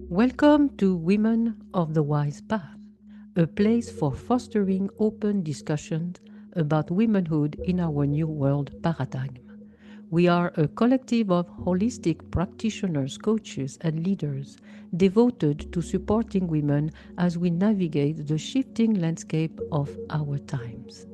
Welcome to Women of the Wise Path, a place for fostering open discussions about womanhood in our new world paradigm. We are a collective of holistic practitioners, coaches, and leaders devoted to supporting women as we navigate the shifting landscape of our times.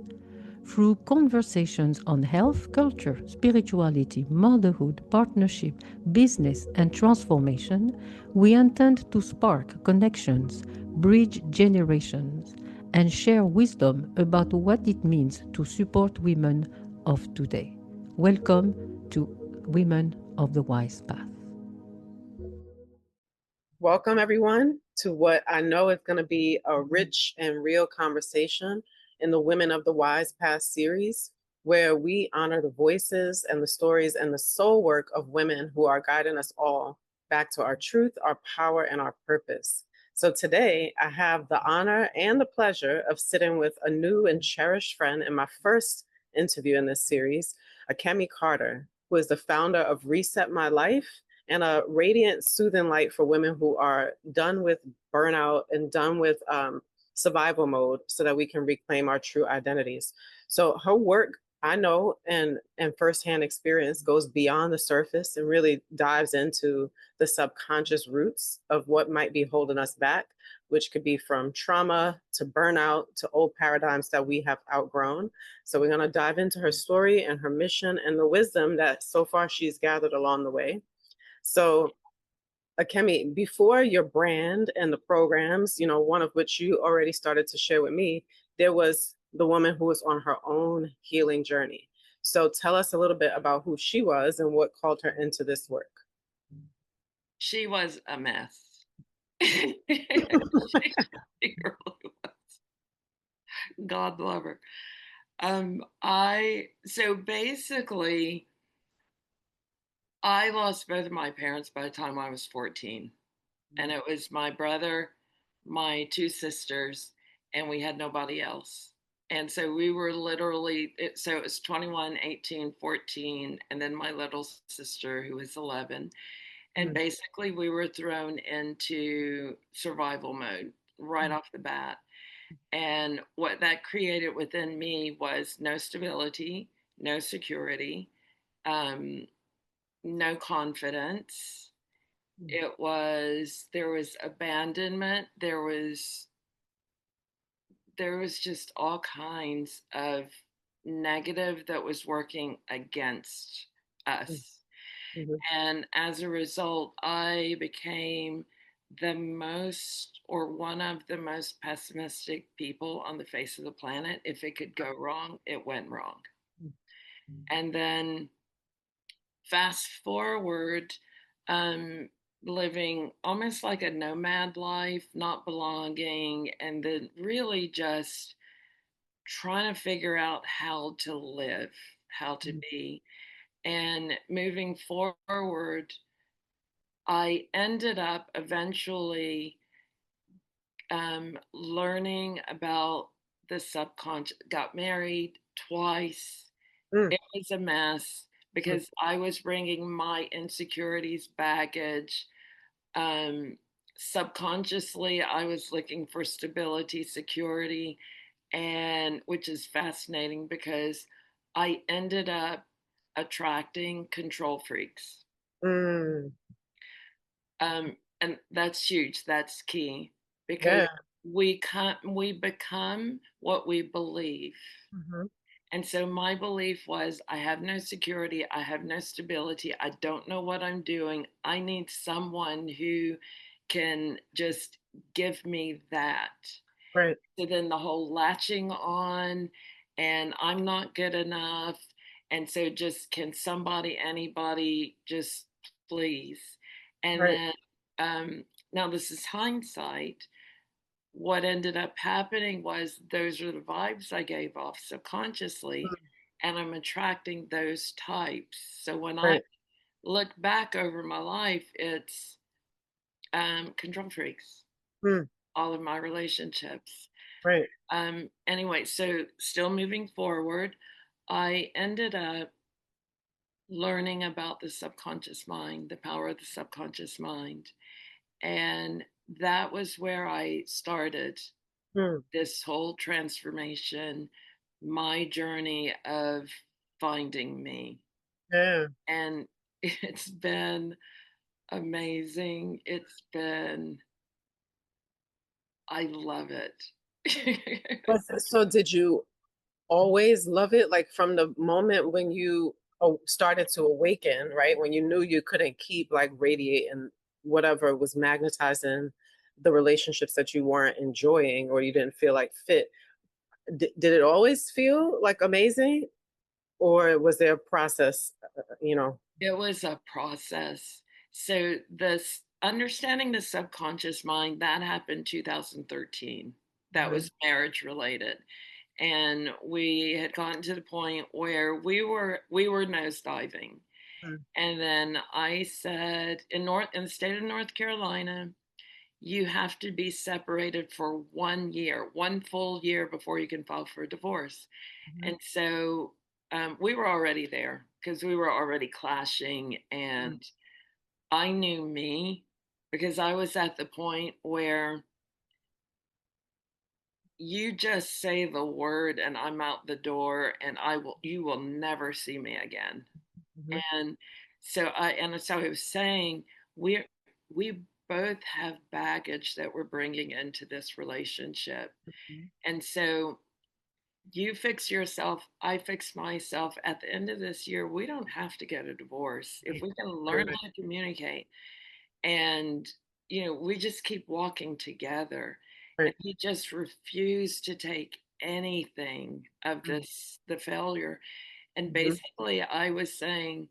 Through conversations on health, culture, spirituality, motherhood, partnership, business, and transformation, we intend to spark connections, bridge generations, and share wisdom about what it means to support women of today. Welcome to Women of the Wise Path. Welcome, everyone, to what I know is going to be a rich and real conversation in the Women of the Wise Path series, where we honor the voices and the stories and the soul work of women who are guiding us all back to our truth, our power, and our purpose. So today, I have the honor and the pleasure of sitting with a new and cherished friend in my first interview in this series, Akemi Carter, who is the founder of Reset My Life and a radiant, soothing light for women who are done with burnout and done with survival mode so that we can reclaim our true identities. So her work, I know, and firsthand experience goes beyond the surface and really dives into the subconscious roots of what might be holding us back, which could be from trauma to burnout to old paradigms that we have outgrown. So we're going to dive into her story and her mission and the wisdom that so far she's gathered along the way. So, Akemi, before your brand and the programs, one of which you already started to share with me, there was the woman who was on her own healing journey. So tell us a little bit about who she was and what called her into this work. She was a mess. She really was. God love her. So basically, I lost both of my parents by the time I was 14. And it was my brother, my two sisters, and we had nobody else. And so we were literally, so it was 21, 18, 14, and then my little sister who was 11. And basically we were thrown into survival mode right off the bat. And what that created within me was no stability, no security, no confidence. There was abandonment. There was just all kinds of negative that was working against us. And as a result, I became one of the most pessimistic people on the face of the planet. If it could go wrong, it went wrong. And then fast forward, living almost like a nomad life, not belonging, and then really just trying to figure out how to live, how to be. And moving forward, I ended up eventually learning about the subconscious, got married twice. It was a mess because I was bringing my insecurities, baggage. Subconsciously, I was looking for stability, security, and which is fascinating because I ended up attracting control freaks. And that's huge. That's key because we become what we believe. And so my belief was, I have no security, I have no stability, I don't know what I'm doing. I need someone who can just give me that. Right. So then the whole latching on, and I'm not good enough. And so just can somebody, anybody, just please. And then, now this is hindsight. What ended up happening was those are the vibes I gave off subconsciously, and I'm attracting those types. So when I look back over my life, it's control freaks, all of my relationships. Anyway, so still moving forward, I ended up learning about the subconscious mind, the power of the subconscious mind. And that was where I started Mm. this whole transformation, my journey of finding me. Yeah. And it's been amazing. I love it. So did you always love it? Like from the moment when you started to awaken, right? When you knew you couldn't keep like radiating whatever was magnetizing the relationships that you weren't enjoying or you didn't feel like fit. Did it always feel like amazing? Or was there a process, you know? It was a process. So this understanding the subconscious mind that happened 2013. That Mhm, was marriage related. And we had gotten to the point where we were nosediving. mm, And then I said in the state of North Carolina, you have to be separated for 1 year, one full year before you can file for a divorce. mhm, And so we were already there because we were already clashing. mhm, And I knew me because I was at the point where you just say the word and I'm out the door and you will never see me again. mhm, And so I was saying we both have baggage that we're bringing into this relationship. mhm. And so you fix yourself, I fix myself. At the end of this year, we don't have to get a divorce if Right, we can learn right, how to communicate. And we just keep walking together. And right, he just refused to take anything of mm, the failure. And mhm, basically, I was saying,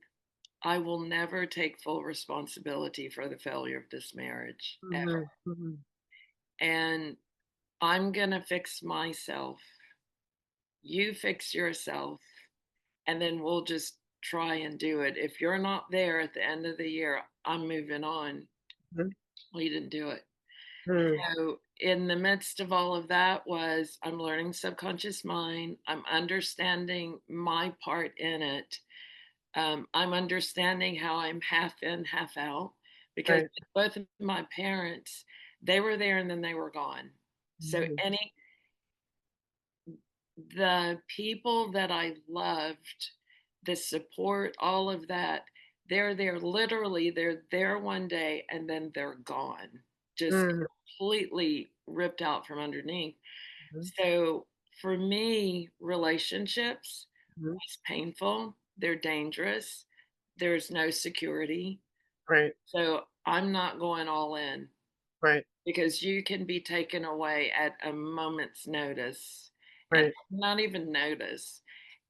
I will never take full responsibility for the failure of this marriage ever. mhm, mhm, And I'm going to fix myself. You fix yourself. And then we'll just try and do it. If you're not there at the end of the year, I'm moving on. mhm, Well, you didn't do it. mm, So, in the midst of all of that, was I'm learning subconscious mind. I'm understanding my part in it. I'm understanding how I'm half in, half out, because right, both of my parents, they were there and then they were gone. So mhm, the people that I loved, the support, all of that, they're there literally, they're there one day and then they're gone, just mhm, completely ripped out from underneath. mhm, So for me, relationships mhm. was painful, they're dangerous, there's no security. Right, So I'm not going all in right, because you can be taken away at a moment's notice and right, not even notice.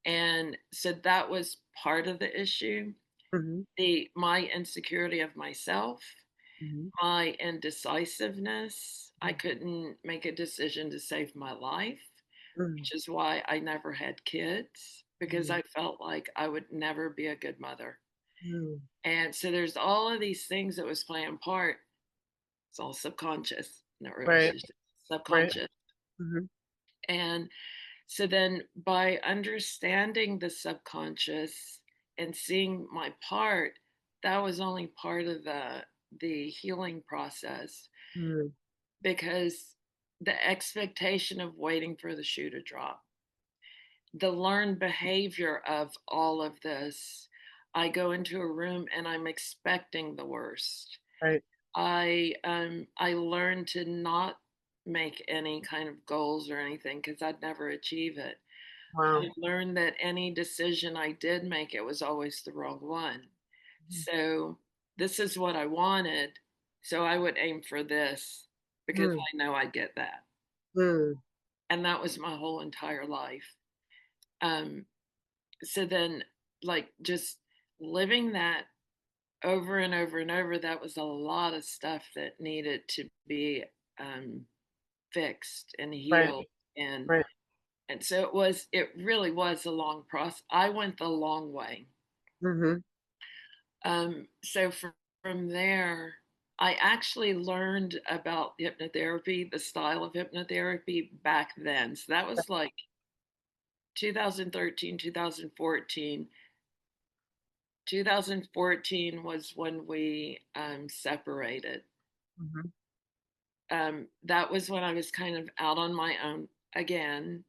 And so that was part of the issue. mhm, The My insecurity of myself, mhm, my indecisiveness. I mhm, couldn't make a decision to save my life, mhm, which is why I never had kids because mhm, I felt like I would never be a good mother. mhm. And so there's all of these things that was playing part. It's all subconscious, not really, Right, it's just right, subconscious. mhm, And so then by understanding the subconscious and seeing my part, that was only part of the healing process mhm, because the expectation of waiting for the shoe to drop, the learned behavior of all of this. I go into a room and I'm expecting the worst. right, I learned to not make any kind of goals or anything because I'd never achieve it. I wow, learned that any decision I did make, it was always the wrong one. mhm, So this is what I wanted. So I would aim for this because mm, I know I'd get that. mm, And that was my whole entire life. Um, so then, like, just living that over and over and over, that was a lot of stuff that needed to be um, fixed and right, healed. And right, and so it really was a long process. I went the long way. mhm, So from there, I actually learned about hypnotherapy, the style of hypnotherapy back then. So that was like 2013, 2014. 2014 was when we separated. Mhm. That was when I was kind of out on my own again,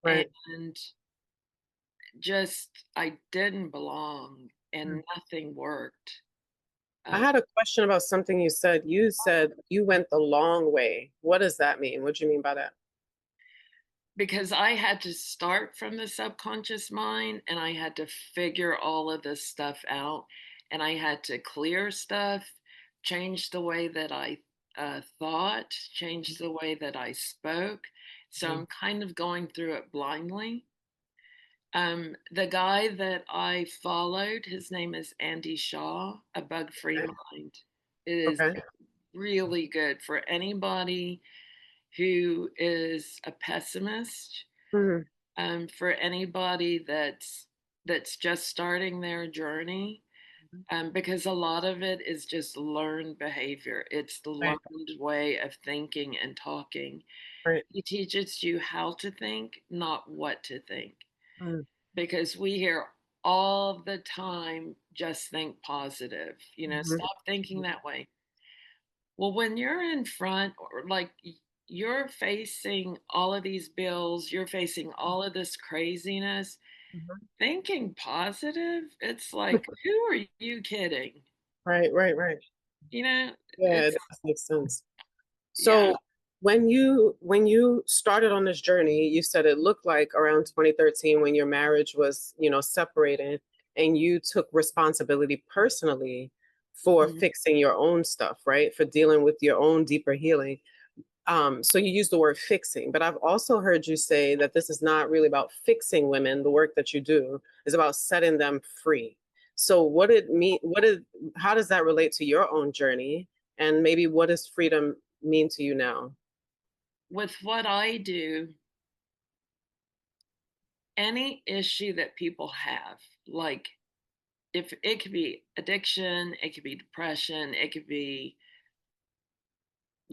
Right. and just I didn't belong Mm. and nothing worked. I Uh, had a question about something you said. You said you went the long way. What does that mean? What do you mean by that? because I had to start from the subconscious mind and I had to figure all of this stuff out and I had to clear stuff, change the way that I thought, change the way that I spoke. So Mhm. I'm kind of going through it blindly. The guy that I followed, his name is Andy Shaw, A Bug Free Okay. Mind. It is Okay. really good for anybody who is a pessimist, Mhm. for anybody that's just starting their journey, Mhm. because a lot of it is just learned behavior. It's the Right. learned way of thinking and talking. Right. He teaches you how to think, not what to think, Mm. because we hear all the time, just think positive, Mhm. stop thinking Mhm. that way. Well, when you're in front, or like you're facing all of these bills, you're facing all of this craziness, Mhm. thinking positive, it's like, who are you kidding? Right. Right. Right. You know, Yeah, it it's, does make sense. yeah, So when you started on this journey, you said it looked like around 2013 when your marriage was, separated and you took responsibility personally for mhm. fixing your own stuff, right? For dealing with your own deeper healing. So you use the word fixing, but I've also heard you say that this is not really about fixing women. The work that you do is about setting them free. So what it mean? How does that relate to your own journey? And maybe what does freedom mean to you now? With what I do, any issue that people have, like if it could be addiction, it could be depression, it could be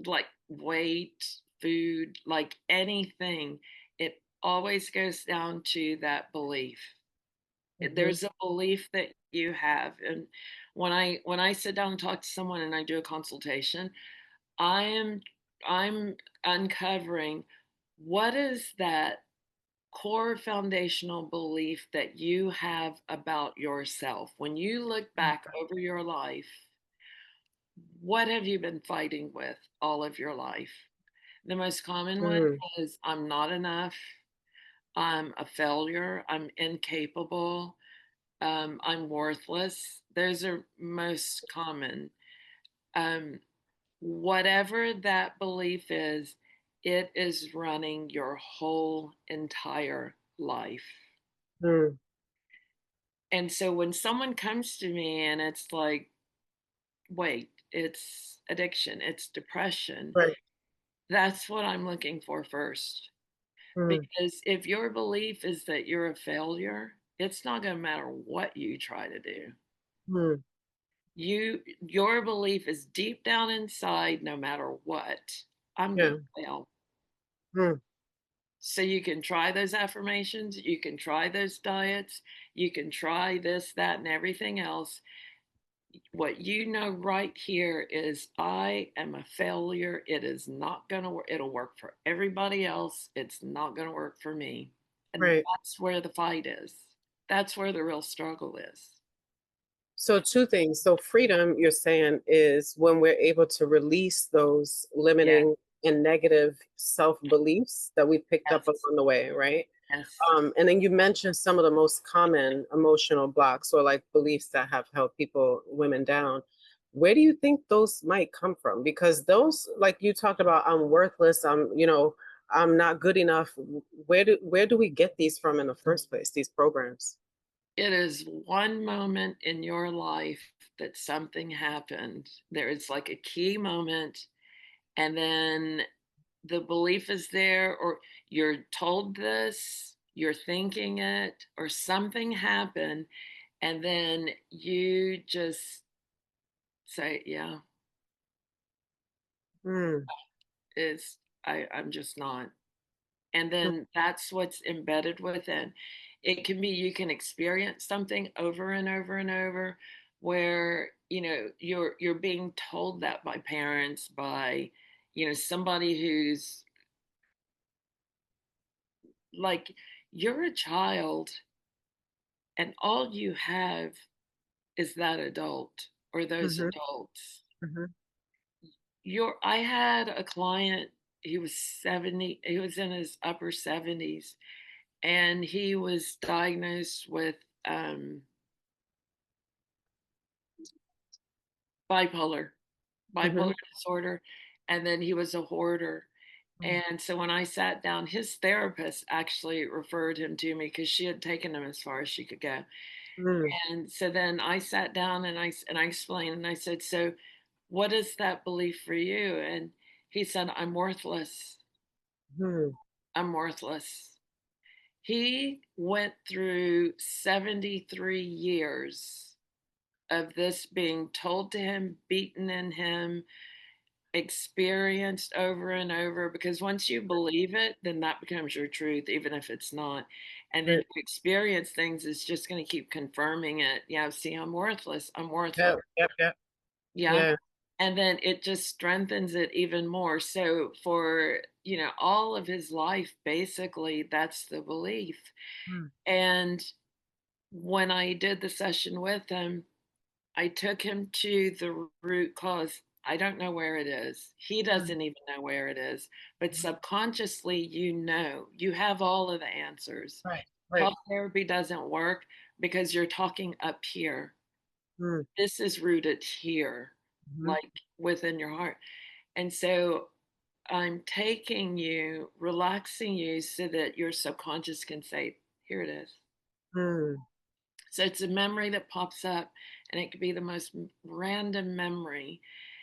like weight, food, like anything, it always goes down to that belief. Mhm. There's a belief that you have. And when I sit down and talk to someone and I do a consultation, I am I'm uncovering what is that core foundational belief that you have about yourself. When you look back over your life, what have you been fighting with all of your life? The most common one Mm. is I'm not enough, I'm a failure, I'm incapable, I'm worthless. Those are most common. Um, Whatever that belief is, it is running your whole entire life. Mm. And so when someone comes to me and it's like, wait, it's addiction, it's depression, Right. that's what I'm looking for first. Mm. Because if your belief is that you're a failure, it's not going to matter what you try to do. Mm. Your belief is deep down inside, no matter what, I'm going Yeah. to fail. Mm. So you can try those affirmations, you can try those diets, you can try this, that, and everything else. What you know right here is I am a failure. It is not going to work. It'll work for everybody else. It's not going to work for me. And Right. that's where the fight is. That's where the real struggle is. So two things. So freedom, you're saying, is when we're able to release those Yeah. limiting and negative self-beliefs that we picked up Yes. along the way, right? Yes. And then you mentioned some of the most common emotional blocks or like beliefs that have held women down. Where do you think those might come from? Because those, like you talked about, I'm worthless, I'm not good enough. Where do we get these from in the first place, these programs? It is one moment in your life that something happened. There is like a key moment, and then the belief is there, or you're told this, you're thinking it, or something happened, and then you just say, yeah, Mm. it's I'm just not. And then that's what's embedded within. It can be you can experience something over and over and over, where, you're being told that by parents, by, somebody who's like, you're a child and all you have is that adult or those Mhm. adults. Mhm. I had a client, he was 70, he was in his upper 70s, and he was diagnosed with um, bipolar, Mhm. bipolar disorder, and then he was a hoarder. Mm. And so when I sat down, his therapist actually referred him to me because she had taken him as far as she could go. Mm. And so then I sat down and I explained and I said, "So what is that belief for you?" And he said, "I'm worthless. Mhm. I'm worthless." He went through 73 years of this being told to him, beaten in him, experienced over and over, because once you believe it, then that becomes your truth, even if it's not. And then Right. you experience things, it's just going to keep confirming it. Yeah, see, I'm worthless. I'm worthless. Yep. Yep. Yep. Yeah. Yeah. And then it just strengthens it even more. So for, all of his life, basically, that's the belief. Mm. And when I did the session with him, I took him to the root cause. I don't know where it is. He Mm. doesn't even know where it is. But subconsciously, you have all of the answers. Right. Right. Talk therapy doesn't work because you're talking up here. Mm. This is rooted here, Mhm. like within your heart. And so I'm taking you, relaxing you so that your subconscious can say, here it is. Mm. So it's a memory that pops up, and it could be the most random memory.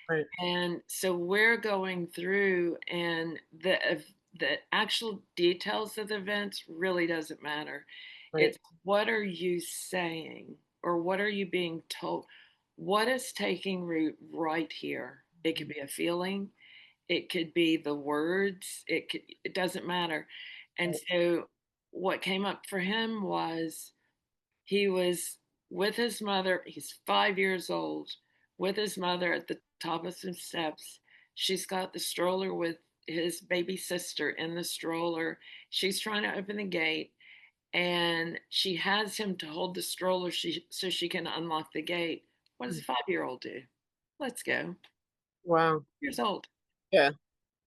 Right. And so we're going through, and the actual details of the events really doesn't matter. Right. It's what are you saying, or what are you being told? What is taking root right here? It could be a feeling, it could be the words, it doesn't matter. And Right. so what came up for him was he was with his mother. He's 5 years old, with his mother at the top of some steps. She's got the stroller with his baby sister in the stroller. She's trying to open the gate, and she has him to hold the stroller so she can unlock the gate. What does Mm. a 5 year old do? Let's go. Wow. Years old. Yeah.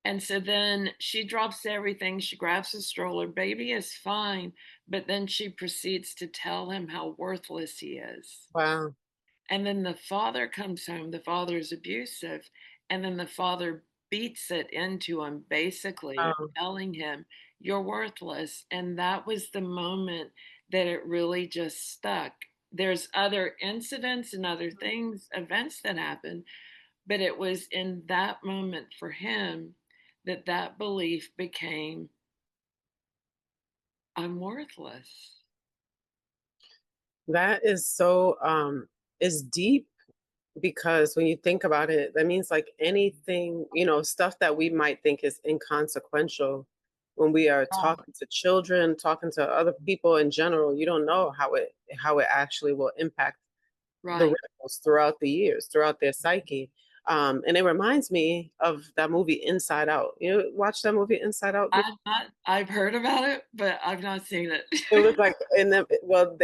And so then she drops everything. She grabs the stroller. Baby is fine. But then she proceeds to tell him how worthless he is. Wow. And then the father comes home. The father is abusive. And then the father beats it into him, basically Wow. telling him, you're worthless. And that was the moment that it really just stuck. There's other incidents and other things, events that happen, but it was in that moment for him that that belief became, I'm worthless. That is so is deep because when you think about it, that means like anything, stuff that we might think is inconsequential when we are Oh, talking to children, talking to other people in general, you don't know how it actually will impact the right. ripples throughout the years, throughout their psyche. And it reminds me of that movie Inside Out. You watch that movie Inside Out before? I've heard about it, but I've not seen it. It was like in the well,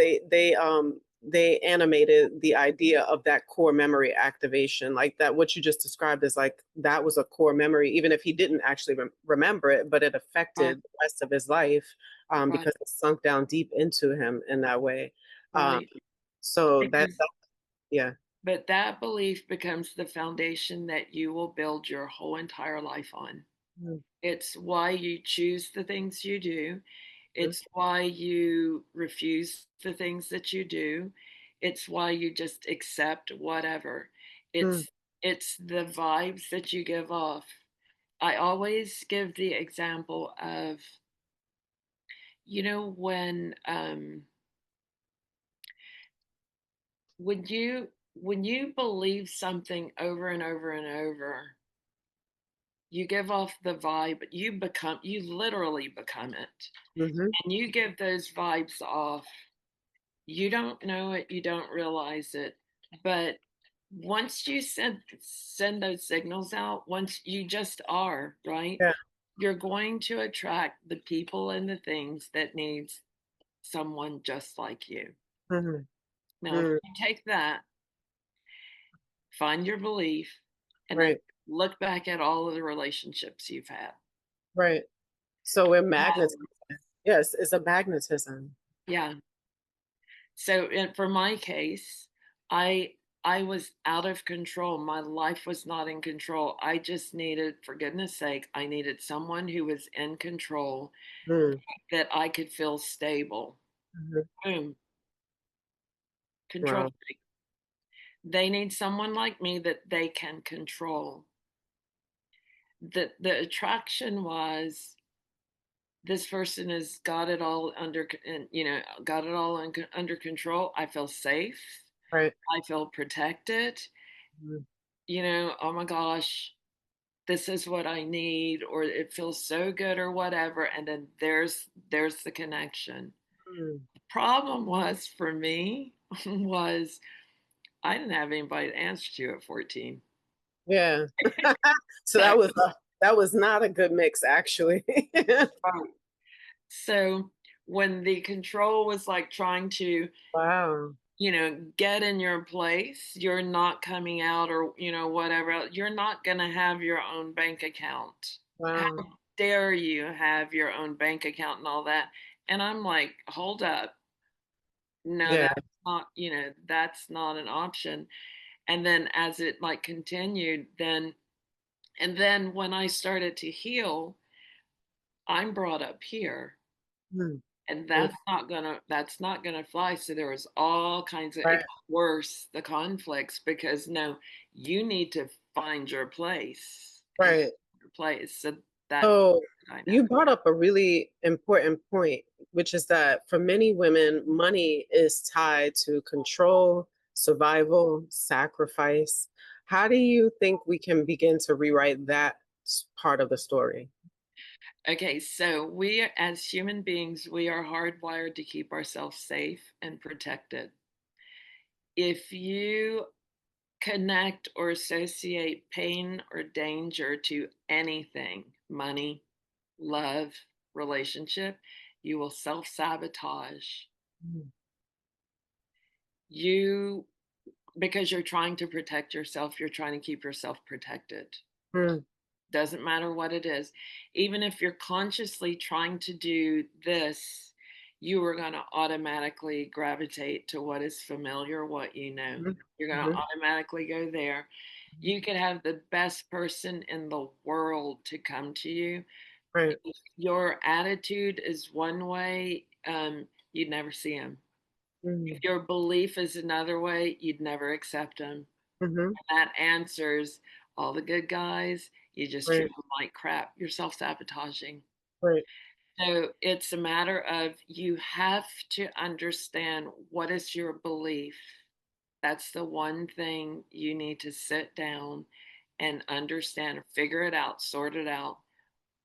they animated the idea of that core memory activation, like that what you just described as like that was a core memory, even if he didn't actually remember it, but it Right, affected the rest of his life right, because it sunk down deep into him in that way. Um, right. so Because, yeah. but that belief becomes the foundation that you will build your whole entire life on. Mm. It's why you choose the things you do. Mhm. It's why you refuse the things that you do. It's why you just accept whatever. Mm. It's the vibes that you give off. I always give the example of, when when you believe something over and over and over, you give off the vibe, you literally become it. Mhm. And you give those vibes off. You don't know it, you don't realize it, But once you send those signals out, once you just are, right? Yeah. You're going to attract the people and the things that needs someone just like you. Mhm. Now, if Mm. you take that, find your belief, and then Right. look back at all of the relationships you've had. Right. So we're magnets. Um, Yes, it's a magnetism. yeah. So for my case, I I was out of control. My life was not in control. I just needed, for goodness sake, I needed someone who was in control Mm. that I could feel stable. Mhm. Boom, control Wow. freak. They need someone like me that they can control. The attraction was this person has got it all under, and got it all under control. I feel safe. Right. I feel protected. Mhm. Oh my gosh, this is what I need, or it feels so good, or whatever. And then there's the connection. Mm. The problem was for me was I didn't have anybody to answer to at 14. Yeah. So So, that was not a good mix, actually. right. So when the control was like trying to, Wow. get in your place, you're not coming out, or, whatever, you're not going to have your own bank account. How Wow. dare you have your own bank account and all that? And I'm like, hold up. No, Yeah. that's not an option. And then as it like continued, and then when I started to heal, I'm brought up here, Mm. and Mm. that's not gonna fly. So there was all kinds of, it Right. got worse, the conflicts, because no, you need to find your place and Right. your place. So that's So the you dynamic. brought up a really important point, which is that for many women, money is tied to control, survival, sacrifice. How do you think we can begin to rewrite that part of the story? Okay, so we as human beings, we are hardwired to keep ourselves safe and protected. If you connect or associate pain or danger to anything, money, love, relationship, you will self sabotage. Mm. You, because you're trying to protect yourself, you're trying to keep yourself protected. Mm. Doesn't matter what it is. Even if you're consciously trying to do this, you are going to automatically gravitate to what is familiar, what you know. Mhm. You're going to Mhm. automatically go there. You could have the best person in the world to come to you. Right. If your attitude is one way, you'd never see them. If Mm. your belief is another way, you'd never accept them. Mhm. That answers all the good guys. You just treat Right. them like crap. You're self sabotaging. Right. So it's a matter of, you have to understand what is your belief. That's the one thing you need to sit down and understand, or figure it out, sort it out.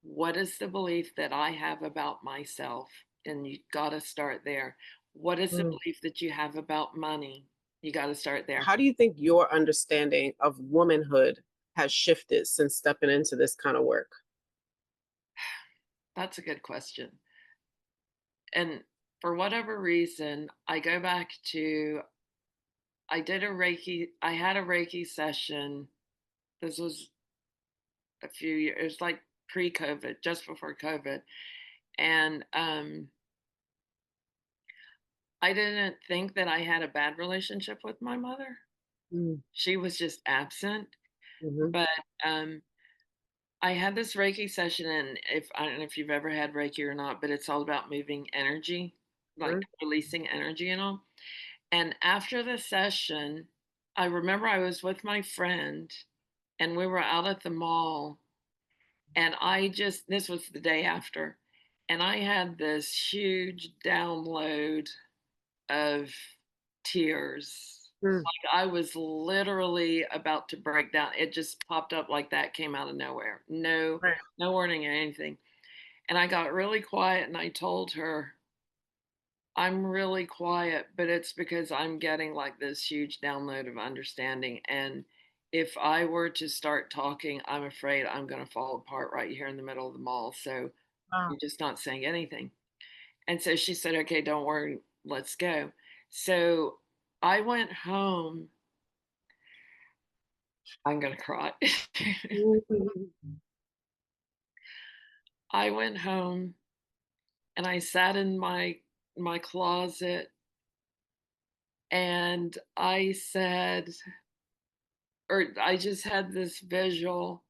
What is the belief that I have about myself? And you got to start there. What is the Mm. belief that you have about money? You got to start there. How do you think your understanding of womanhood has shifted since stepping into this kind of work? That's a good question. And for whatever reason, I go back to, I had a Reiki session. This was a few years, it was like pre COVID, just before COVID. And I didn't think that I had a bad relationship with my mother. Mm. She was just absent. Mhm. But I had this Reiki session, and if I don't know if you've ever had Reiki or not, but it's all about moving energy, like Mhm. releasing energy and all. And after the session, I remember I was with my friend, and we were out at the mall, and this was the day after, and I had this huge download of tears. Mm. Like I was literally about to break down. It just popped up like that, came out of nowhere. No, Right. no warning or anything. And I got really quiet and I told her, I'm really quiet, but it's because I'm getting like this huge download of understanding. And if I were to start talking, I'm afraid I'm going to fall apart right here in the middle of the mall. So Wow. I'm just not saying anything. And so she said, okay, don't worry, let's go. So I went home. I'm going to cry. I went home and I sat in my closet and I said, or I just had this visual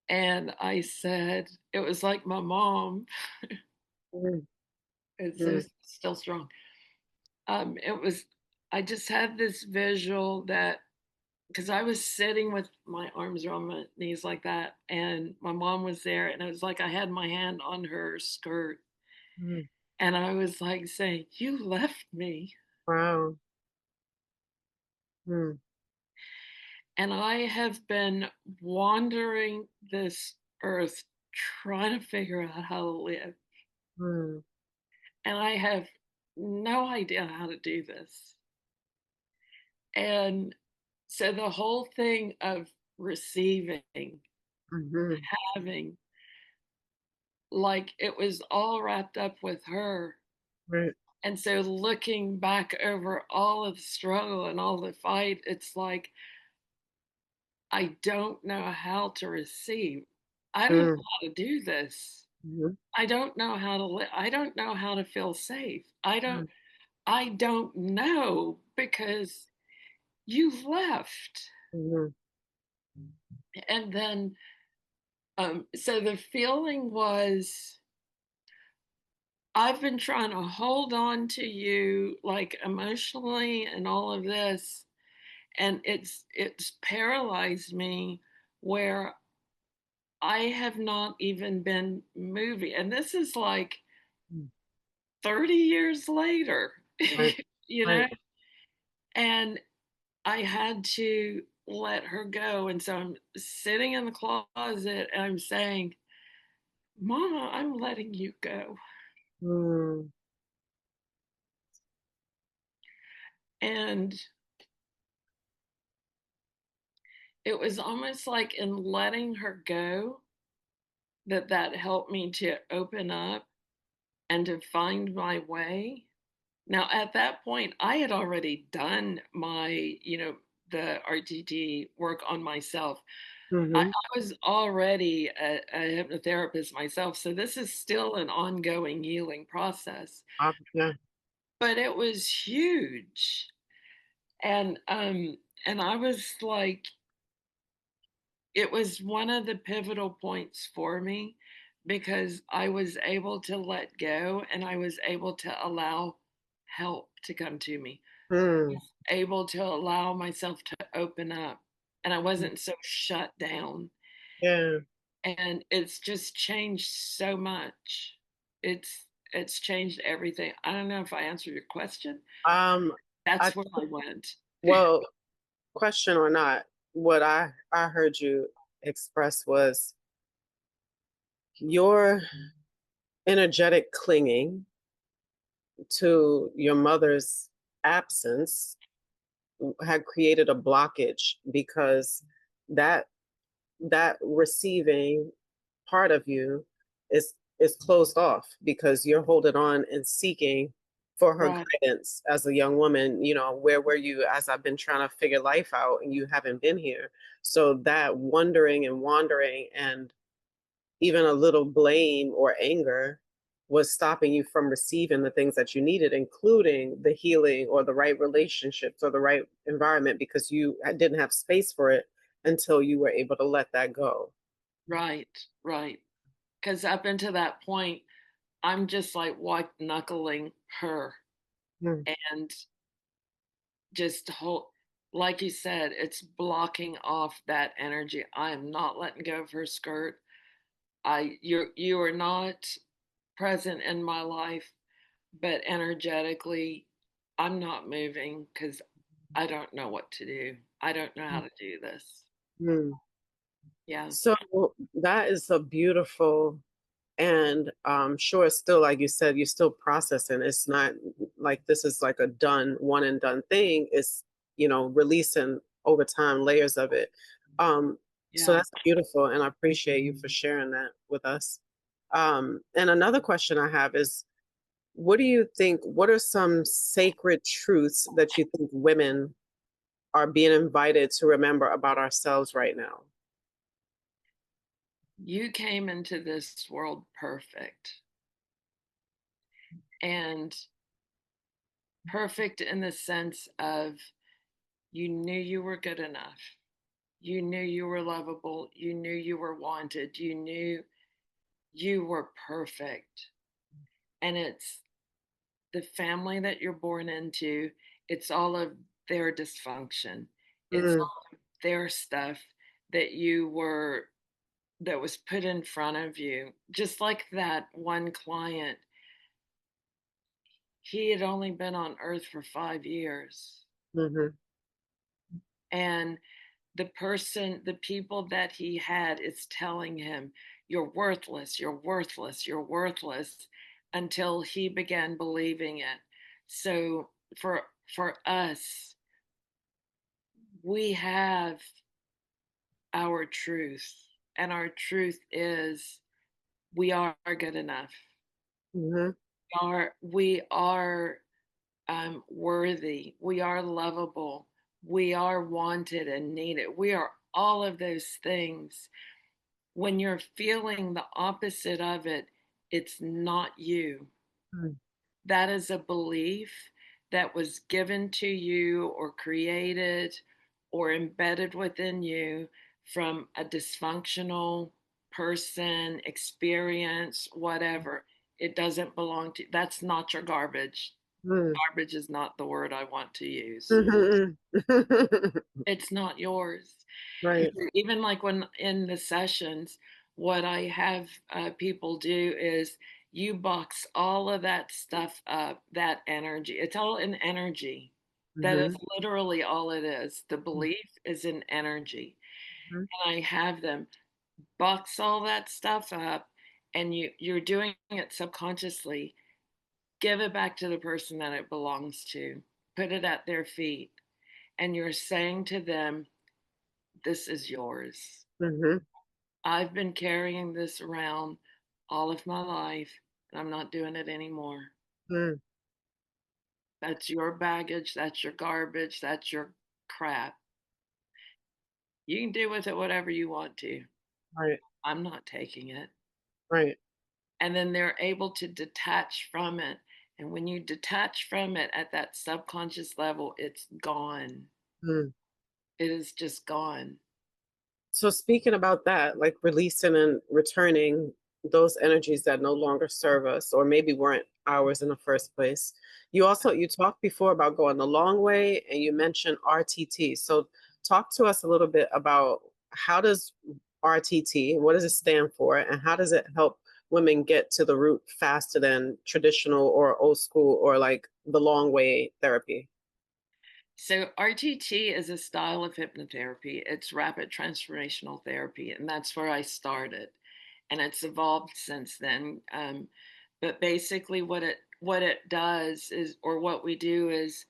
and I said, it was like my mom. Mm, It's so mm, still strong. It was, I just had this visual that, because I was sitting with my arms around my knees like that, and my mom was there, and it was like I had my hand on her skirt, mm. and I was like saying, "You left me." Wow. Mm, And I have been wandering this earth trying to figure out how to live. mm, And I have no idea how to do this. And so the whole thing of receiving, mhm. having, like it was all wrapped up with her. Right. And so looking back over all of the struggle and all the fight, it's like, I don't know how to receive. I don't Mm, know how to do this. mhm, I don't know how to live. I don't know how to feel safe. mm, I don't know because you left. mhm, And then so the feeling was I've been trying to hold on to you like emotionally and all of this, and it's paralyzed me where I have not even been moving. And this is like mm. 30 years later, Right. you Right. know? And I had to let her go. And so I'm sitting in the closet and I'm saying, Mama, I'm letting you go. Mm, And it was almost like in letting her go that helped me to open up and to find my way. Now, at that point, I had already done my, the RTT work on myself. mhm. I was already a hypnotherapist myself, so this is still an ongoing healing process. Yeah. But it was huge, and I was like, it was one of the pivotal points for me because I was able to let go and I was able to allow help to come to me. Mm, Able to allow myself to open up and I mm. wasn't so shut down. Yeah. And it's just changed so much. It's changed everything. I don't know if I answered your question. Um, I That's where I went. well, question or not, what I heard you express was your energetic clinging to your mother's absence had created a blockage because that that receiving part of you is closed off because you're holding on and seeking for her Right, guidance as a young woman. Where were you as I've been trying to figure life out and you haven't been here? So that wondering and wandering and even a little blame or anger was stopping you from receiving the things that you needed, including the healing or the right relationships or the right environment, because you didn't have space for it until you were able to let that go. right, right. Because up until that point, I'm just like white knuckling her Mm, and just hold, like you said, it's blocking off that energy. I am not letting go of her skirt. You are not present in my life, but energetically, I'm not moving because I don't know what to do. I don't know how mm, to do this. mm. Yeah. So that is a beautiful And sure, it's still, like you said, you're still processing. It's not like this is like a done, one and done thing. It's, releasing over time layers of it. So Yeah. that's beautiful. And I appreciate you for sharing that with us. And another question I have is, what do you think, what are some sacred truths that you think women are being invited to remember about ourselves right now? You came into this world perfect, and perfect in the sense of you knew you were good enough. You knew you were lovable. You knew you were wanted. You knew you were perfect. And it's the family that you're born into, it's all of their dysfunction. It's Mm, all of their stuff that was put in front of you. Just like that one client, he had only been on earth for 5 years. mhm, And the people that he had is telling him, you're worthless, you're worthless, you're worthless, until he began believing it. So for us, we have our truth, and our truth is we are good enough. mhm, We are worthy. We are lovable. We are wanted and needed. We are all of those things. When you're feeling the opposite of it, it's not you. mm, That is a belief that was given to you or created or embedded within you from a dysfunctional person, experience, whatever. It doesn't belong to you. That's not your garbage. mm, Garbage is not the word I want to use. mhm, It's not yours. And right. so even like when in the sessions, what I have people do is you box all of that stuff up, that energy. It's all an energy. That is Mhm, literally all it is. The belief is an energy. mhm, And I have them box all that stuff up, and you're doing it subconsciously. Give it back to the person that it belongs to. Put it at their feet. And you're saying to them, this is yours. mhm, I've been carrying this around all of my life, and I'm not doing it anymore. mm, That's your baggage, that's your garbage, that's your crap. You can do with it whatever you want to. right, I'm not taking it. right. And then they're able to detach from it. And when you detach from it at that subconscious level, it's gone. Mm. It is just gone. So speaking about that, like releasing and returning those energies that no longer serve us or maybe weren't ours in the first place. You talked before about going the long way and you mentioned RTT. So talk to us a little bit about how does RTT, what does it stand for, and how does it help women get to the root faster than traditional or old school or like the long way therapy? So, RTT is a style of hypnotherapy. It's rapid transformational therapy, and that's where I started. And it's evolved since then. But basically, what it does is, or what we do is,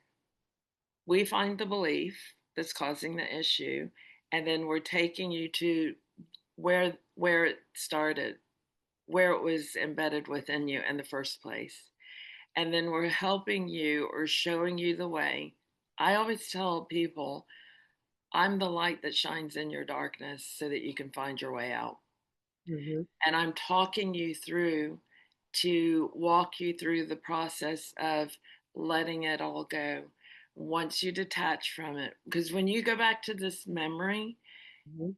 we find the belief that's causing the issue, and then we're taking you to where it started, where it was embedded within you in the first place. And then we're helping you or showing you the way. I always tell people, I'm the light that shines in your darkness so that you can find your way out. Mm-hmm. And I'm talking you through to walk you through the process of letting it all go once you detach from it. Because when you go back to this memory, Mm-hmm.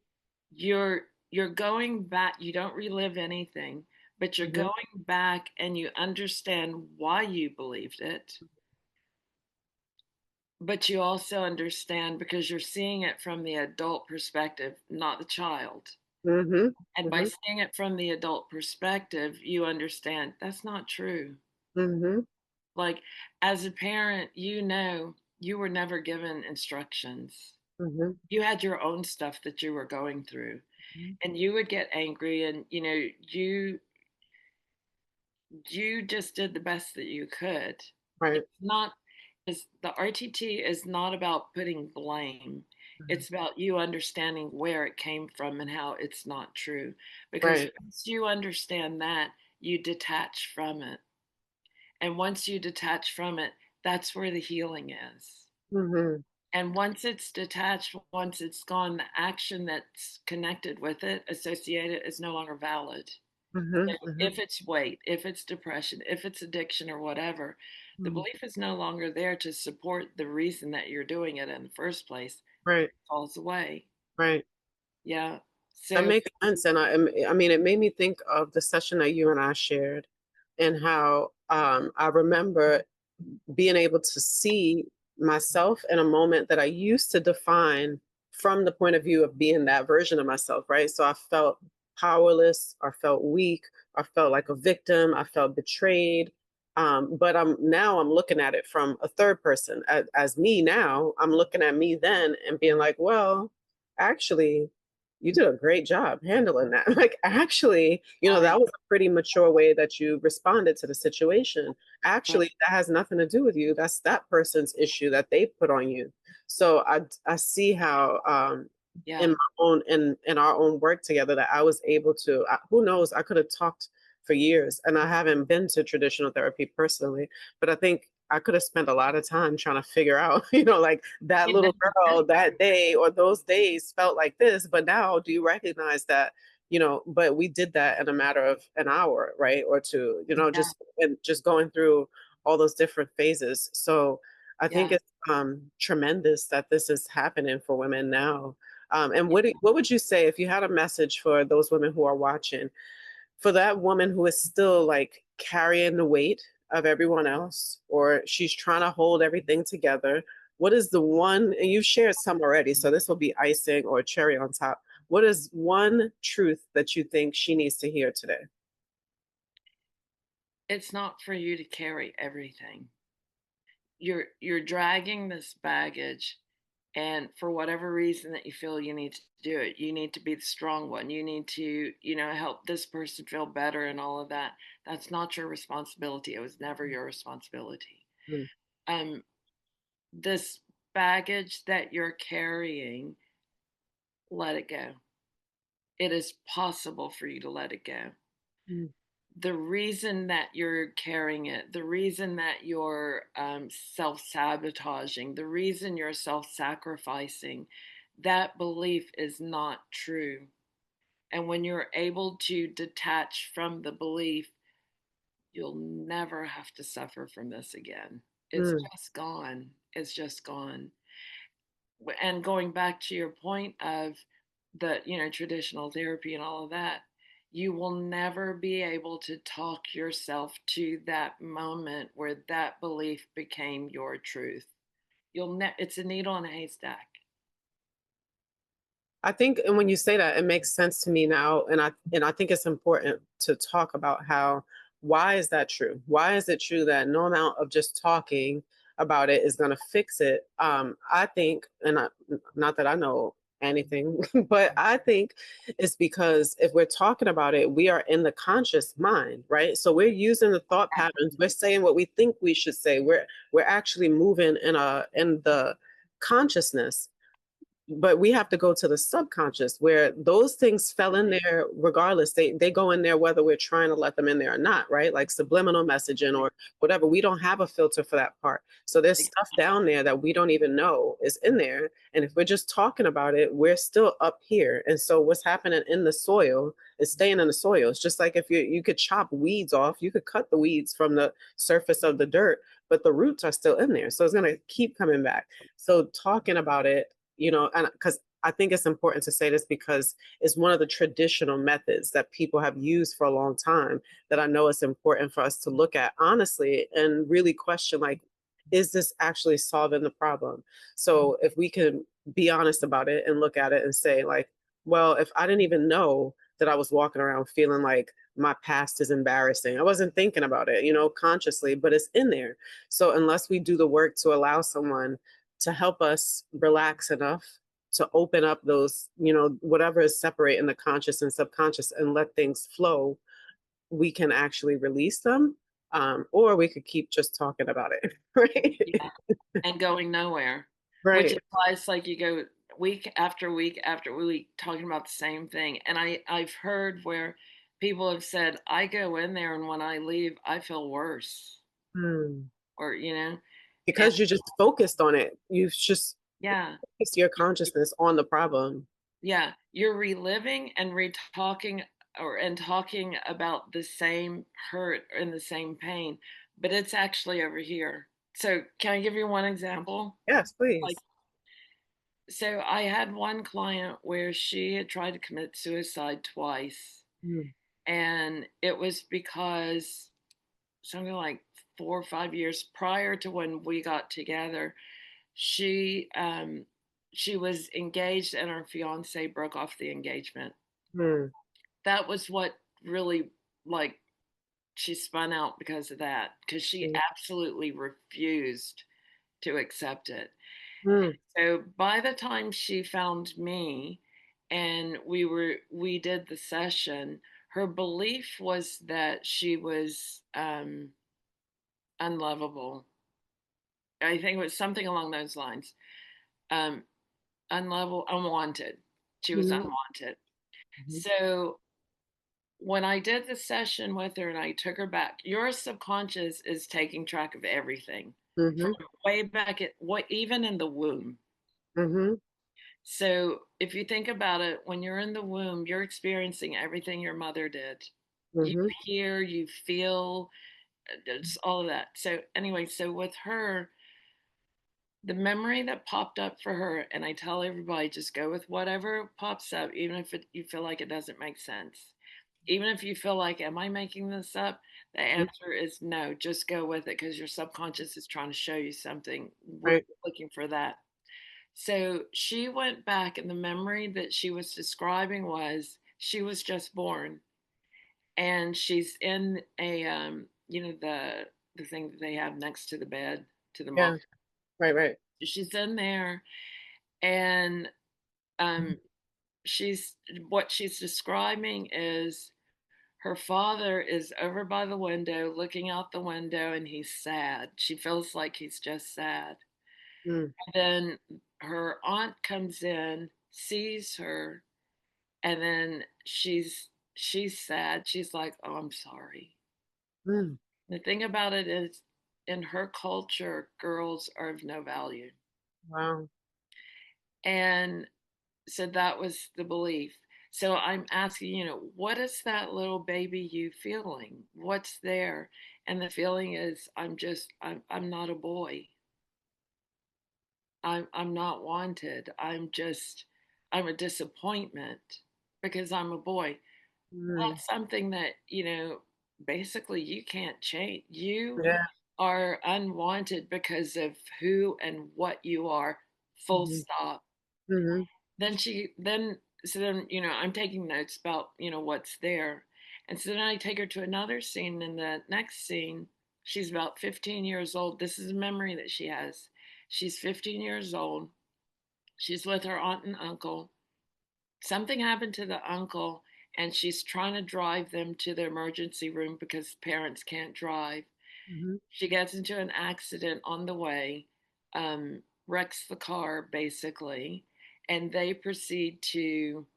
you're going back, you don't relive anything, but you're Mm-hmm. going back and you understand why you believed it, but you also understand because you're seeing it from the adult perspective, not the child. Mm-hmm. And by Mm-hmm. seeing it from the adult perspective, you understand that's not true. Mm-hmm. Like, as a parent, you were never given instructions. Mm-hmm. You had your own stuff that you were going through, Mm-hmm. and you would get angry, and you you just did the best that you could. Right. It's not is the RTT is not about putting blame. Mhm. It's about you understanding where it came from and how it's not true. Because Right. once you understand that, you detach from it. And once you detach from it, that's where the healing is. Hmm. And once it's detached, once it's gone, the action that's connected with it, associated, is no longer valid. Hmm. Hmm. If it's weight, if it's depression, if it's addiction or whatever, the Hmm. belief is no longer there to support the reason that you're doing it in the first place. Right. It falls away. Right. Yeah. That So, makes sense. And I mean, it made me think of the session that you and I shared and how I remember being able to see myself in a moment that I used to define from the point of view of being that version of myself, right? So I felt powerless, I felt weak, I felt like a victim, I felt betrayed. But I'm looking at it from a third person as me now. I'm looking at me then and being like, well, actually, you did a great job handling that. Like, actually, right, that was a pretty mature way that you responded to the situation. right, Actually, that has nothing to do with you. That's that person's issue that they put on you. So I see how in yeah, my own in our own work together that I was able to who knows, I could have talked for years, and I haven't been to traditional therapy personally, but I think I could have spent a lot of time trying to figure out, like that you know, little girl that day or those days felt like this, but now do you recognize that, but we did that in a matter of an hour, right? Or two, yeah, just going through all those different phases. So I think yeah. it's tremendous that this is happening for women now. And Yeah. what would you say if you had a message for those women who are watching, for that woman who is still like carrying the weight of everyone else, or she's trying to hold everything together? What is the one, and you've shared some already, so this will be icing or cherry on top. What is one truth that you think she needs to hear today? It's not for you to carry everything. You're dragging this baggage, and for whatever reason that you feel you need to do it, you need to be the strong one. You need to, help this person feel better and all of that. That's not your responsibility. It was never your responsibility. Mm, Um, this baggage that you're carrying, let it go. It is possible for you to let it go. mm, The reason that you're carrying it, the reason that you're self sabotaging, the reason you're self sacrificing, that belief is not true. And when you're able to detach from the belief, you'll never have to suffer from this again. It's mm. just gone. It's just gone. And going back to your point of the traditional therapy and all of that, you will never be able to talk yourself to that moment where that belief became your truth. It's a needle in a haystack. I think, and when you say that, it makes sense to me now, and I think it's important to talk about how, why is that true? Why is it true that no amount of just talking about it is going to fix it? I think, not that I know anything, but I think it's because if we're talking about it, we are in the conscious mind, right? So we're using the thought patterns. We're saying what we think we should say. We're actually moving in the consciousness, but we have to go to the subconscious where those things fell in there regardless. They go in there whether we're trying to let them in there or not, right? Like subliminal messaging or whatever. We don't have a filter for that part. So there's stuff down there that we don't even know is in there. And if we're just talking about it, we're still up here. And so what's happening in the soil is staying in the soil. It's just like if you could chop weeds off, you could cut the weeds from the surface of the dirt, but the roots are still in there. So it's going to keep coming back. So talking about it, and because I think it's important to say this because it's one of the traditional methods that people have used for a long time, that I know it's important for us to look at honestly and really question, like, is this actually solving the problem? So if we can be honest about it and look at it and say, like, well, if I didn't even know that I was walking around feeling like my past is embarrassing, I wasn't thinking about it, consciously, but it's in there. So unless we do the work to allow someone to help us relax enough to open up those, whatever is separating the conscious and subconscious and let things flow, we can actually release them, or we could keep just talking about it, right? Yeah, and going nowhere, which is Right. why it's like you go week after week after week talking about the same thing. And I've heard where people have said, I go in there and when I leave, I feel worse, Mm. or and Because you just focused on it. You've just yeah, focused your consciousness on the problem. yeah, you're reliving and re-talking and talking about the same hurt and the same pain, but it's actually over here. So, can I give you one example? Yes, Like, please. so I had one client where she had tried to commit suicide twice, Mm. and it was because something like 4 or 5 years prior to when we got together, she um she was engaged and her fiance broke off the engagement. Mm. That was what really, like, she spun out because of that, because she Mm. absolutely refused to accept it. Mm. So by the time she found me and we did the session, her belief was that she was unlovable. I think it was something along those lines. Um, unlovable, unwanted. She was Mhm. unwanted. Mhm. So when I did the session with her and I took her back, your subconscious is taking track of everything from Mhm. way back at what even in the womb. Mhm. So if you think about it, when you're in the womb, you're experiencing everything your mother did. You Mhm. hear, you feel, it's all of that. So anyway, so with her, the memory that popped up for her, and I tell everybody, just go with whatever pops up, even if you feel like it doesn't make sense. Even if you feel like, am I making this up? The Mhm. answer is no, just go with it because your subconscious is trying to show you something. We're Right. looking for that. So she went back, and the memory that she was describing was she was just born, and she's in a the thing that they have next to the bed to the mom. Yeah. Right. Right. She's in there, and Mhm. um, she's what she's describing is her father is over by the window, looking out the window, and he's sad. She feels like he's just sad. Mm. Then her aunt comes in, sees her, and then she's sad. She's like, "Oh, I'm sorry." Mm. The thing about it is, in her culture, girls are of no value, Wow. and so that was the belief. So I'm asking, what is that little baby you feeling? What's there? And the feeling is, I'm not a boy. I'm not wanted. I'm a disappointment because I'm a boy. Mm. That's something that, basically you can't change. You Yeah. are unwanted because of who and what you are, full Mhm. stop. Mhm. Then I'm taking notes about, what's there. And so then I take her to another scene. In the next scene, she's about 15 years old. This is a memory that she has. She's 15 years old. She's with her aunt and uncle. Something happened to the uncle, and she's trying to drive them to the emergency room because parents can't drive. Mhm. She gets into an accident on the way, wrecks the car basically, and they proceed to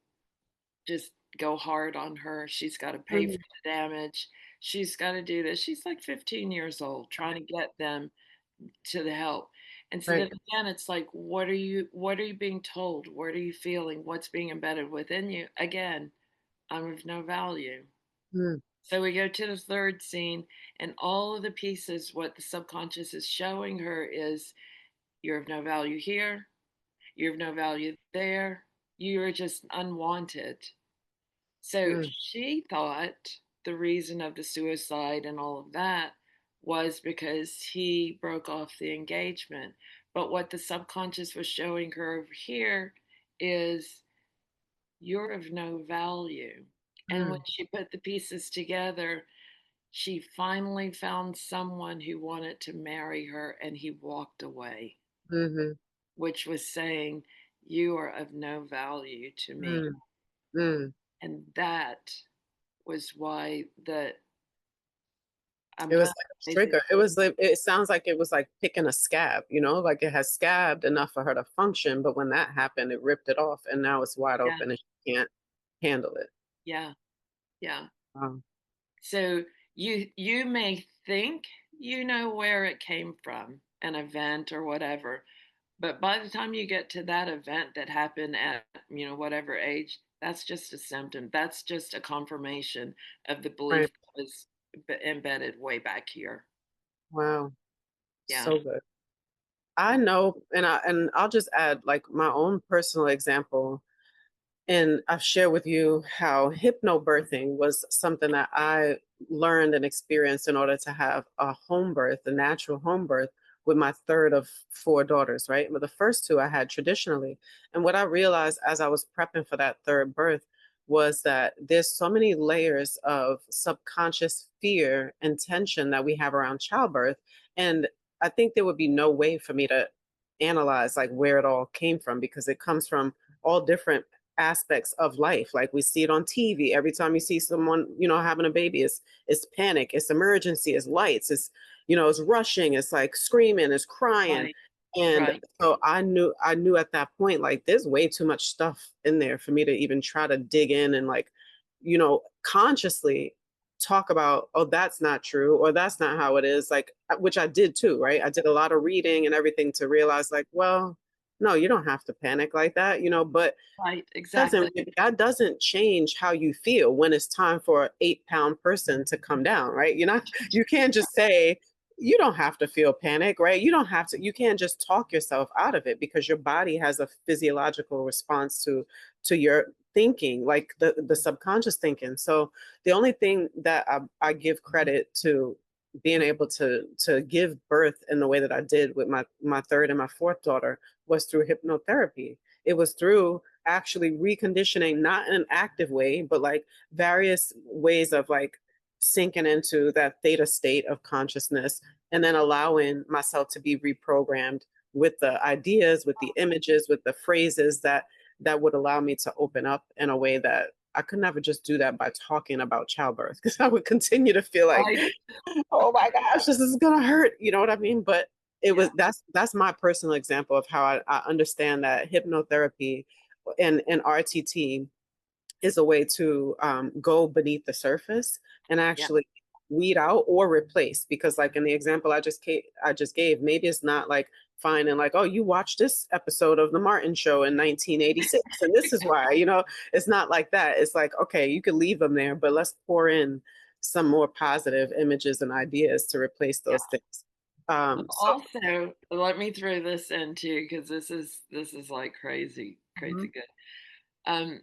just go hard on her. She's got to pay for Mhm. the damage. She's got to do this. She's like 15 years old, trying to get them to the help. And so then Right. again, it's like, what are you being told? What are you feeling? What's being embedded within you? Again, I'm of no value. Mm. So we go to the third scene, and all of the pieces, what the subconscious is showing her is you're of no value here, you're of no value there, you're just unwanted. So Mm. she thought the reason of the suicide and all of that was because he broke off the engagement. But what the subconscious was showing her over here is you're of no value. And when Mm. she put the pieces together, she finally found someone who wanted to marry her, and he walked away, Mhm. which was saying, you are of no value to me. Mm. Mm. And that was why the I'm It was trying like a to say trigger. It was like, it sounds like it was like picking a scab, you know, like it has scabbed enough for her to function, but when that happened, it ripped it off and now it's wide yeah, open and she can't handle it. yeah, yeah. Um, So you may think you know where it came from, an event or whatever, but by the time you get to that event that happened at, whatever age, that's just a symptom. That's just a confirmation of the right. belief that was embedded way back here. Wow. Yeah. So good. I know, and I'll just add like my own personal example. And I've shared with you how hypnobirthing was something that I learned and experienced in order to have a home birth, a natural home birth, with my third of four daughters, right? But the first two I had traditionally. And what I realized as I was prepping for that third birth was that there's so many layers of subconscious fear and tension that we have around childbirth. And I think there would be no way for me to analyze like where it all came from, because it comes from all different aspects of life. Like we see it on TV. Every time you see someone, having a baby, it's panic, it's emergency, it's lights, it's rushing, it's like screaming, it's crying. Right. And Right. so I knew at that point, like there's way too much stuff in there for me to even try to dig in and like, consciously talk about, oh, that's not true, or that's not how it is, like, which I did too, right? I did a lot of reading and everything to realize like, well, no, you don't have to panic like that, but Right. doesn't Exactly. that doesn't change how you feel when it's time for an 8-pound person to come down, right? You can't just say you don't have to feel panic, right? You can't just talk yourself out of it, because your body has a physiological response to your thinking, like the subconscious thinking. So the only thing that I give credit to being able to give birth in the way that I did with my third and my fourth daughter was through hypnotherapy. It was through actually reconditioning, not in an active way, but like various ways of like sinking into that theta state of consciousness, and then allowing myself to be reprogrammed with the ideas, with the images, with the phrases that would allow me to open up in a way that I could never just do that by talking about childbirth, because I would continue to feel like, Right. oh my gosh, this is gonna hurt. You know what I mean? But it Yeah. was that's my personal example of how I understand that hypnotherapy and RTT is a way to go beneath the surface and Yeah. actually weed out or replace. Because like in the example I just gave, maybe it's not like finding like, oh, you watched this episode of the Martin Show in 1986 and this is why, it's not like that. It's like, okay, you could leave them there, but let's pour in some more positive images and ideas to replace Yeah. those things. So Also, let me throw this in too, because this is like crazy, mhm, crazy good. Um,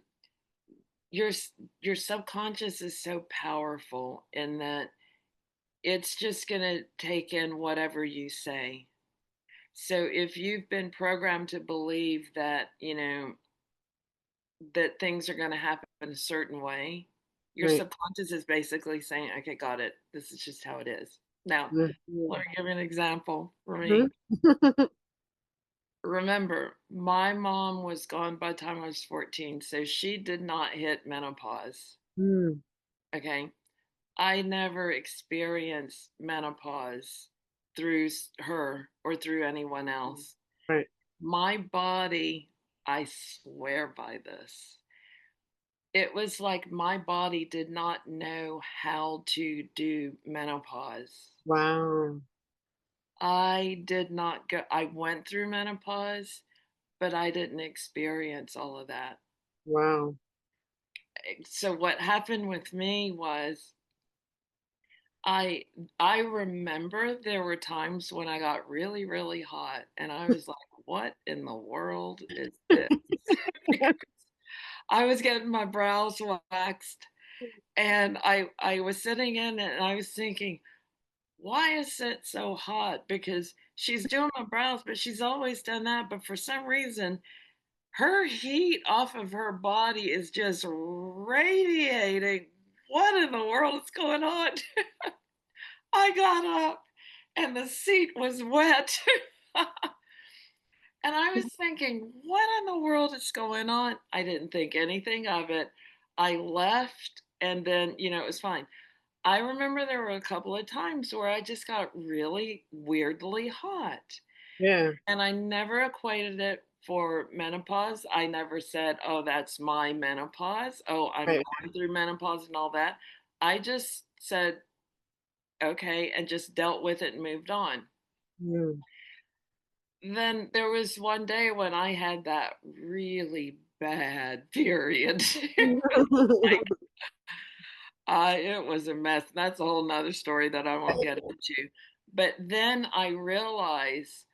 your subconscious is so powerful in that it's just gonna take in whatever you say. So if you've been programmed to believe that, that things are gonna happen a certain way, your right. subconscious is basically saying, okay, got it. This is just how it is. Now, let Mhm. me give you an example for Mhm. me. Remember, my mom was gone by the time I was 14, so she did not hit menopause. Mm, Okay. I never experienced menopause through her or through anyone else. right. My body, I swear by this. It was like my body did not know how to do menopause. Wow. I did not go, I went through menopause, but I didn't experience all of that. Wow. So what happened with me was I I remember there were times when I got really, really hot and I was like, what in the world is this? Because I was getting my brows waxed and I was sitting in it and I was thinking, why is it so hot? Because she's doing my brows, but she's always done that. But for some reason, her heat off of her body is just radiating. What in the world is going on? I got up and the seat was wet. And I was thinking, what in the world is going on? I didn't think anything of it. I left and then, it was fine. I remember there were a couple of times where I just got really weirdly hot, Yeah. and I never equated it for menopause. I never said, "Oh, that's my menopause. Oh, I'm Right. going through menopause and all that." I just said, "Okay," and just dealt with it and moved on. Mm. Then there was one day when I had that really bad period. It was like, it was a mess. That's a whole nother story that I won't get into. But then I realized,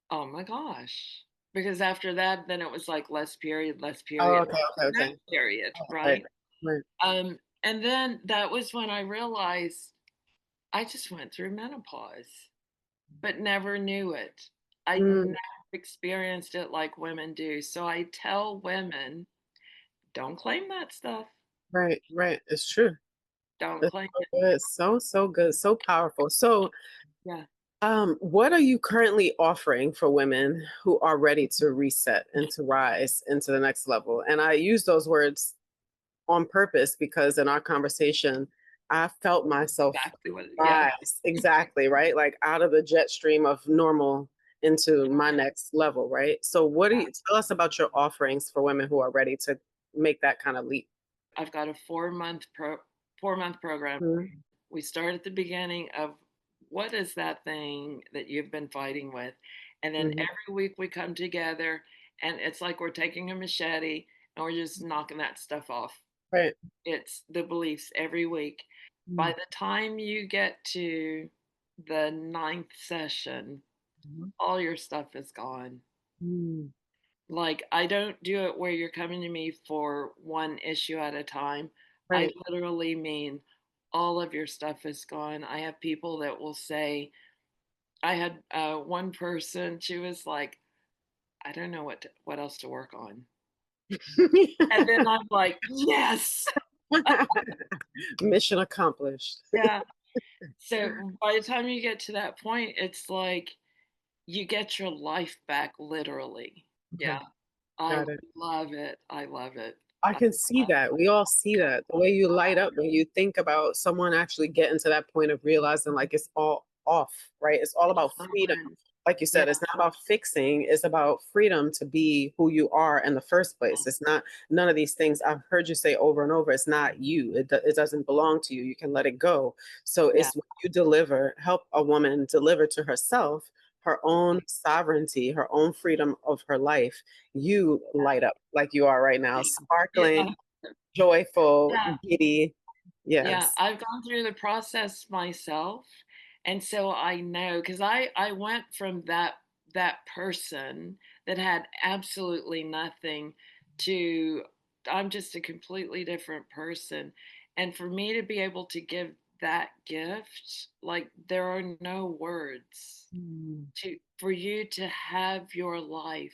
oh my gosh. Because after that, then it was like less Oh, period, okay, okay, no okay. period, Right, right? right. And then that was when I realized I just went through menopause, but never knew it. I Mm, never experienced it like women do. So I tell women, don't claim that stuff. right, right. It's true. Don't It's claim so it. good. So, so good. So powerful. So, Yeah. what are you currently offering for women who are ready to reset and to rise into the next level? And I use those words on purpose because in our conversation, I felt myself Exactly what yeah. rise. Exactly, right? Like out of the jet stream of normal into my next level, right? So what do you tell us about your offerings for women who are ready to make that kind of leap? I've got a 4-month program. Mhm. We start at the beginning of what is that thing that you've been fighting with? And then Mhm. every week we come together and it's like we're taking a machete and we're just knocking that stuff off. Right. It's the beliefs every week. By Mm. the time you get to the ninth session, Mhm. all your stuff is gone. Mm. Like, I don't do it where you're coming to me for one issue at a time. I Right. literally mean all of your stuff is gone. I have people that will say, I had one person, she was like, I don't know what else to work on. And then I'm like, yes. Mission accomplished. Yeah. So by the time you get to that point, it's like you get your life back literally. Yeah. Okay, I got it. love it. I love it. I I can see love that. We all see that. The way you light up when you think about someone actually getting to that point of realizing like it's all off, right? It's all about freedom. it. Like you Yeah. said, it's not about fixing, it's about freedom to be who you are in the first place. It's not none of these things I've heard you say over and over. It's not you. It doesn't belong to you. You can let it go. So Yeah. it's when you deliver, help a woman deliver to herself her own sovereignty, her own freedom of her life. You light up like you are right now, Yeah. sparkling, joyful, Yeah. giddy. Yeah. Yes. I've gone through the process myself. And so I know because I went from that person that had absolutely nothing to I'm just a completely different person. And for me to be able to give that gift, like there are no words Mm. to for you to have your life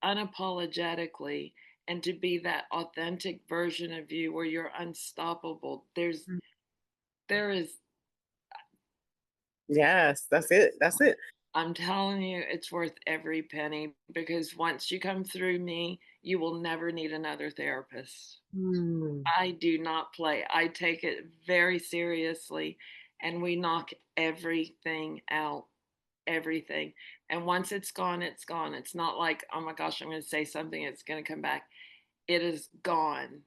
unapologetically and to be that authentic version of you where you're unstoppable. There is Yes, that's it. That's it. I'm telling you, it's worth every penny because once you come through me, you will never need another therapist. Mm. I do not play. I take it very seriously and we knock everything out. Everything. And once it's gone, it's gone. It's not like, oh my gosh, I'm going to say something, it's going to come back. It is gone.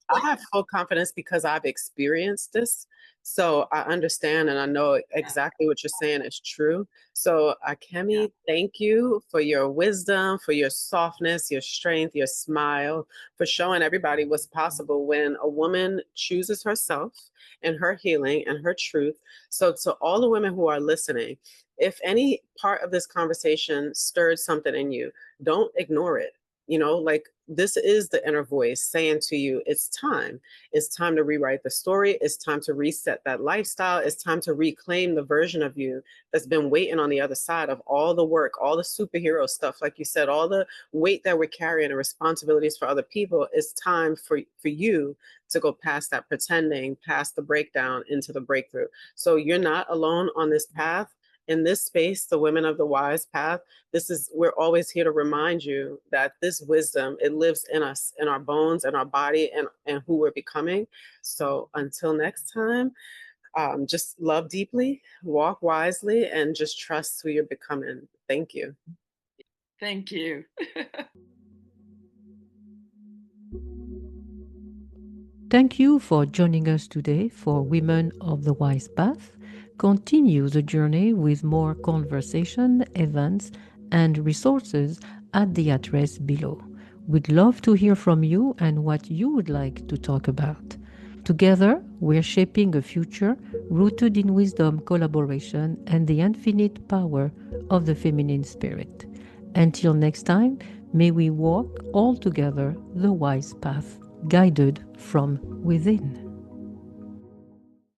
I have full confidence because I've experienced this. So I understand and I know Yeah. exactly what you're saying is true. So, Yeah. Akemi, thank you for your wisdom, for your softness, your strength, your smile, for showing everybody what's possible when a woman chooses herself and her healing and her truth. So, to all the women who are listening, if any part of this conversation stirred something in you, don't ignore it. Like this is the inner voice saying to you, it's time. It's time to rewrite the story. It's time to reset that lifestyle. It's time to reclaim the version of you that's been waiting on the other side of all the work, all the superhero stuff, like you said, all the weight that we're carrying and responsibilities for other people. It's time for you to go past that pretending, past the breakdown into the breakthrough. So you're not alone on this path. in this space, the Women of the Wise Path, we're always here to remind you that this wisdom, it lives in us, in our bones, in our body, and who we're becoming. So until next time, just love deeply, walk wisely, and just trust who you're becoming. Thank you. Thank you. Thank you for joining us today for Women of the Wise Path. Continue the journey with more conversation, events, and resources at the address below. We'd love to hear from you and what you would like to talk about. Together, we're shaping a future rooted in wisdom, collaboration, and the infinite power of the feminine spirit. Until next time, may we walk all together the wise path, guided from within.